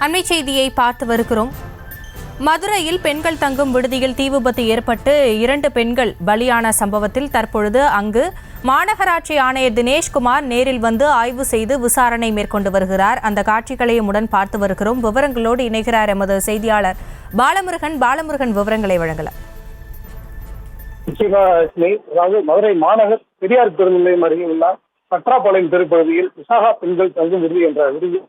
அண்மை செய்தியை பார்த்து வருகிறோம். மதுரையில் பெண்கள் தங்கும் விடுதியில் தீ விபத்து ஏற்பட்டு 2 பெண்கள் பலியான சம்பவத்தில் தற்பொழுது அங்கு மாநகராட்சி ஆணையர் தினேஷ்குமார் நேரில் வந்து ஆய்வு செய்து விசாரணை மேற்கொண்டு வருகிறார். அந்த காட்சிகளையும் உடன் பார்த்து வருகிறோம். விவரங்களோடு இணைகிறார் எமது செய்தியாளர் பாலமுருகன். விவரங்களை வழங்கலாம். அதாவது மதுரை மாநகர் பெரியார் பேருந்து நிலையம் அருகே உள்ள கற்றாப்பாளையம் தெருப்பகுதியில் விசாகா பெண்கள் தங்கும் விடுதி என்ற விடுதி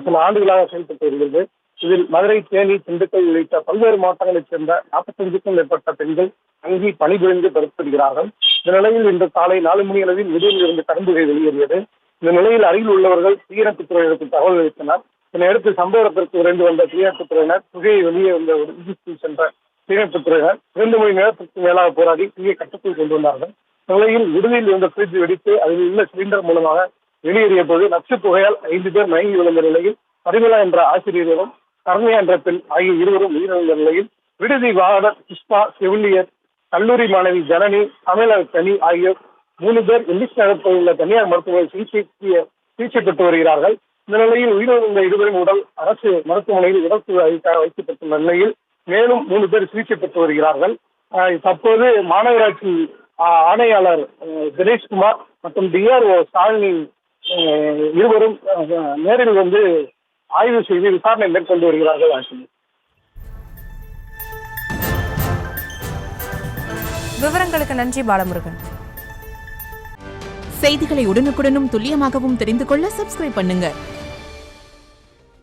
சில ஆண்டுகளாக செயல்பட்டு வருகிறது. இதில் மதுரை, தேனி, திண்டுக்கல் உள்ளிட்ட பல்வேறு மாவட்டங்களைச் சேர்ந்த 45க்கும் மேற்பட்ட பெண்கள் தங்கி பணிபுரிந்து பெறப்படுகிறார்கள். இந்த நிலையில் இன்று காலை 4 மணி அளவில் விடுதியில் இருந்து கரும்புகை வெளியேறியது. இந்த நிலையில் அருகில் உள்ளவர்கள் தீயணைப்புத் துறையினருக்கு தகவல் அளித்தனர். இதனையடுத்து சம்பவ இடத்திற்கு விரைந்து வந்த தீயணைப்புத் துறையினர் புகையை வெளியே வந்த விடுதிக்குள் சென்ற தீயணைப்புத் துறையினர் 2 மணி நேரத்திற்கு மேலாக போராடி தீயை கட்டுக்குள் கொண்டு வந்தார்கள். நிலையில் விடுதியில் இருந்த ஃபிரிட்ஜ் வெடித்து அதில் உள்ள சிலிண்டர் மூலமாக வெளியேறிய போது நச்சு புகையால் 5 பேர் மயங்கி விழுந்த நிலையில் பரிமளா என்ற ஆசிரியரும் கர்ணியா என்ற பெண் ஆகிய இருவரும் உயிரிழந்த நிலையில் விடுதி வாகனர் புஷ்பா, செவிலியர், கல்லூரி மாணவி ஜனனி, சமையலர் கனி ஆகியோர் 3 பேர் எல்லிஸ் நகரத்தில் உள்ள தனியார் மருத்துவமனை சிகிச்சை பெற்று வருகிறார்கள். இந்த நிலையில் உயிரிழந்த இருவரின் உடல் அரசு மருத்துவமனையில் உடற்குழு வைக்கப்பட்டுள்ள நிலையில் மேலும் 3 பேர் சிகிச்சை பெற்று வருகிறார்கள். தற்போது மாநகராட்சி ஆணையாளர் தினேஷ்குமார் மற்றும் டிஆர்ஓ ஸ்டாலினி இருவரும் நேரில் வந்து ஆய்வு செய்து விசாரணை மேற்கொண்டு வருகிறார்கள். விவரங்களுக்கு நன்றி பாலமுருகன். செய்திகளை உடனுக்குடனும் துல்லியமாகவும் தெரிந்து கொள்ள சப்ஸ்கிரைப் பண்ணுங்க.